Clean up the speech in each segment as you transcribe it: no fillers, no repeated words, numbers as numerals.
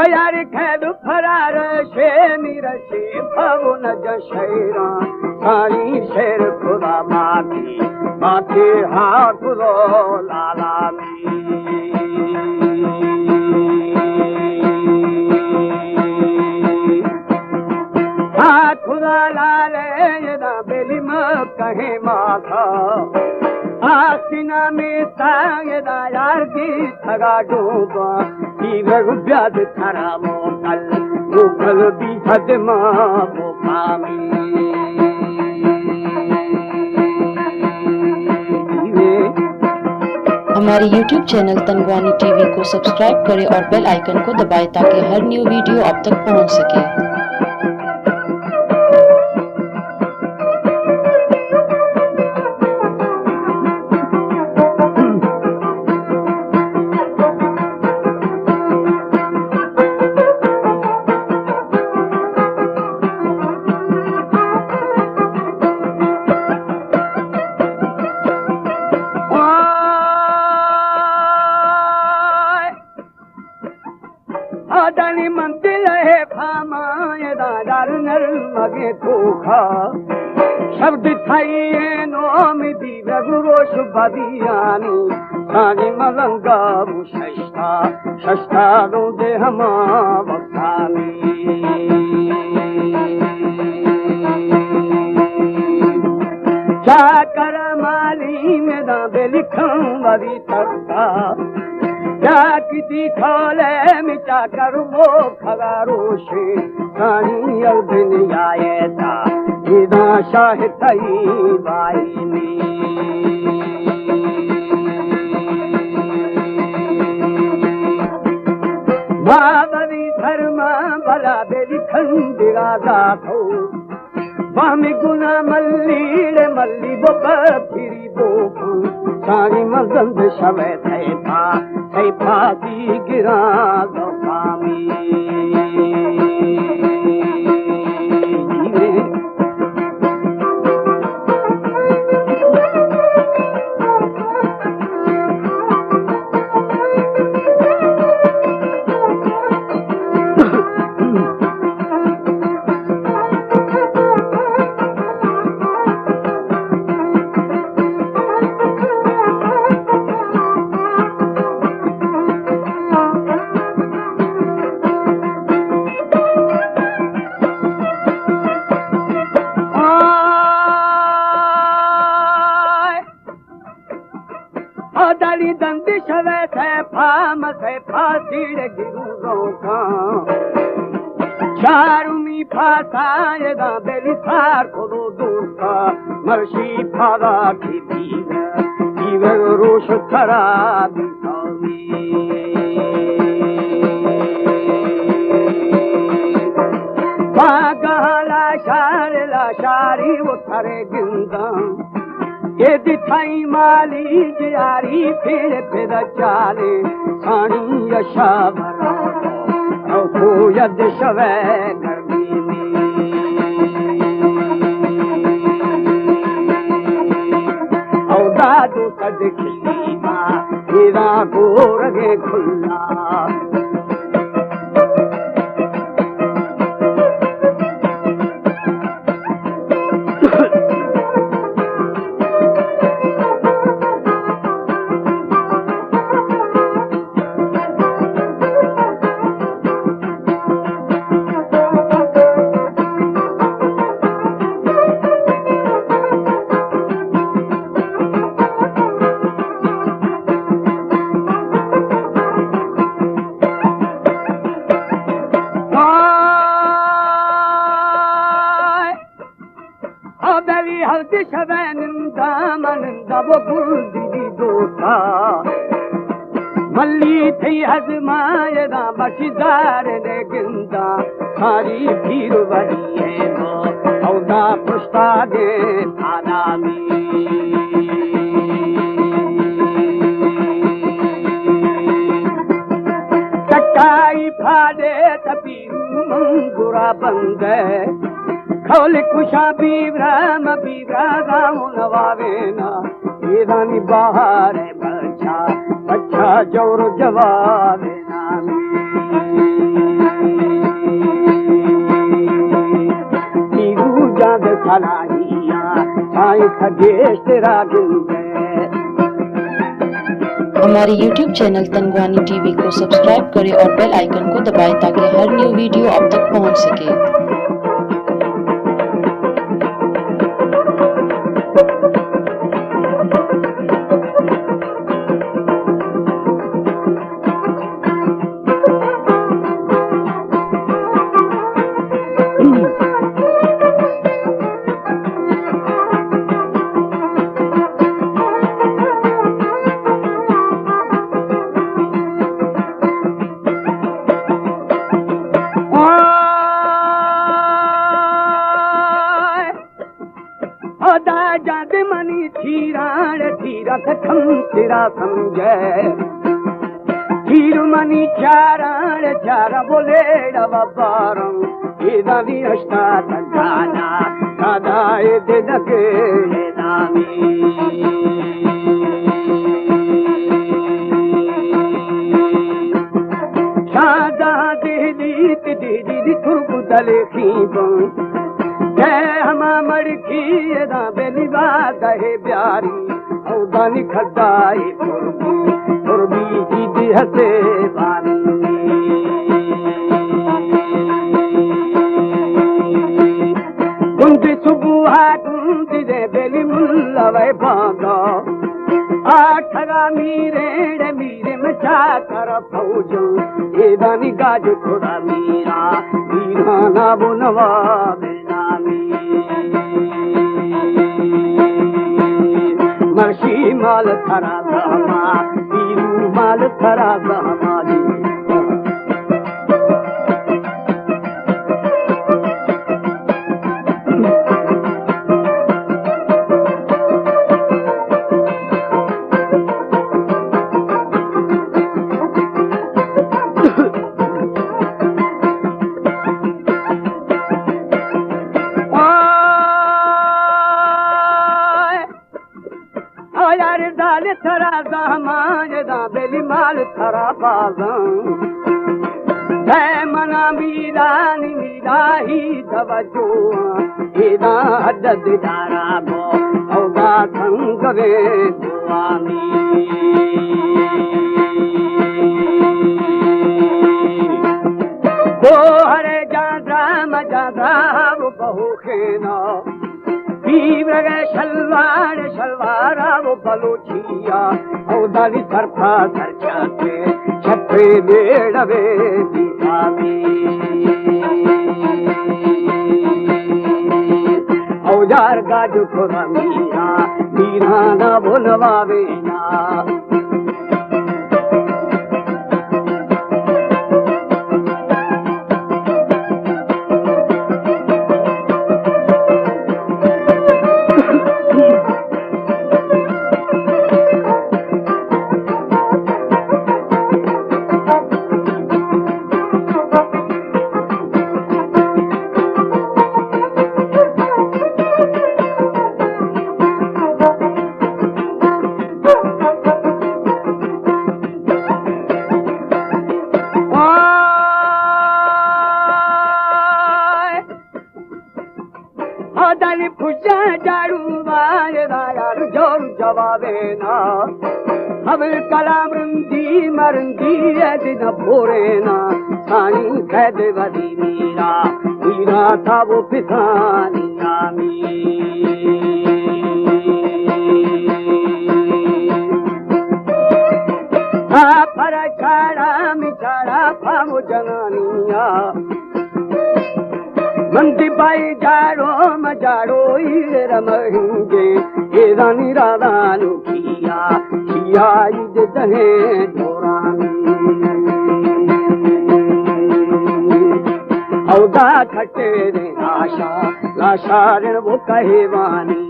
यार खैद फरार शे निरशे भवन जशैरा सारी शेर खुदा माती माथे हाथ रो लाला हाथ खुदा लाले ना बेली म कहे माथा आसिना में सायदा यार की ठगा डूबा व्याज खरा मोकल मोकल भी हदमा मोकामी हमारे YouTube चैनल तनवानी टीवी को सब्सक्राइब करें और बेल आइकन को दबाएं ताकि हर न्यू वीडियो आप तक पहुंच सके। दानी मंदिर है फामाए दादार नर मगे तोखा शब्द थाई नोम दी गुरो शुभदियानी सानी मलंगा मुशस्ता शस्ता दो दे हमा बखानी क्या कर माली में दा बेलिखं वरी तकता क्या किसी खोले मिटा कर वो खगारोशे सानी अल्बिन आए था इदा शाह तई बाईनी बाबरी धर्मा भला बेली खंडिरा जातो बामी गुना मल्ली मल्ली बोका फिरी बोकू सारी मगंद शवे थे था फादी गिरा गोसामी दाली दंदी शवे थे फाम से फासी गिरू का चारुमी फासाए दा बेली सार को दूसरा मर्शी फादा की दीवर रोश खरा बिसावी बागला शारी उठरे गिंदा ये दिखाई माली जारी फिर चाले सानी यशा भरा को यद शवे गर्मी औ दादू कद खिली मां तेरा गोर गे खुल्ला बेली हल्दी शबे निंदा मनंदा वो गुल्दी दोस्ता मल्ली थी हजमाए दा बशीदार ने गिंदा सारी भीड़ बड़ी है वो औदा पुष्पा दे आदामी टकाई फाड़े तपीरू मंगुरा बंदे खौल कुशा बीवरा गाँव नवावेना येदानी बाहर बच्चा बच्चा जोर जवाब नीरू जाद सलाहिया साई खगेश तेरा हमारे YouTube चैनल तनगवानी टीवी को सब्सक्राइब करें और बेल आइकन को दबाएं ताकि हर न्यू वीडियो आप तक पहुंच सके। जाद मनी थीराण थीरा थम तेरा समझे थीर मनी चाराण चारा बोले बारम एदा भी हस्ता गाना दादा ए दे दके दामी शादा दे दी तुरकु दले खीबन हमा मड़की दा बेली बात है प्यारी औदानी खदाई पुरबी जी हसे बानी कुंती सुबुहा कुंती दे बेली मुल्ला वै बांगा आठगा मीरे मचा कर फौजो एदानी गाज थोड़ा मीरा ना बुनवा मर्शी माल थरा सहमा पीरू माल थरा सहमा जी दाल थरा दामाज दा बेली माल थरा बाज़म मना मीरा ही तवजो एदा हदद दारा बो औदा संगवे दुआमी को हरे जादा मजादा वो बहु खेना शलवारा वो बलूचिया औदाली सरफा सरछाते छत्रे बेड़वे दीवानी औजार गाजु खोरा मीरा ना बोलवावे ना दाली फुजा जाड़ू यार जोर जवाबे ना अब कलाम रंदी मरंदी दिन भोरे ना सानी कैद वदी मीरा था वो पिसानी आमी पर छाड़ा मिछाड़ा पामो जनानिया मंदी बाई जाड़ो मजाड़ो रमंगे ये रानी राधानु किया ईद दहे दोरानी औदा खटे रे आशा लाशारण वो कहेवानी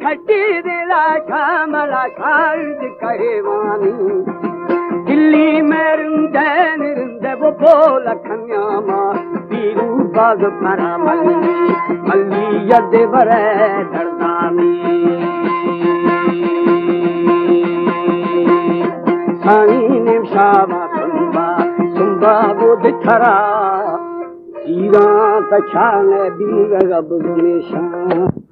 खटी दिला शामला शारद कहेवानी दिल्ली में रिंदे वो बोल खन्यामा पीरू बाग परा मल्ली यद बरे दर्दानी सानी निमशावा सुंबा बुध खरा ईरा तछाने बीर गब गुनेशा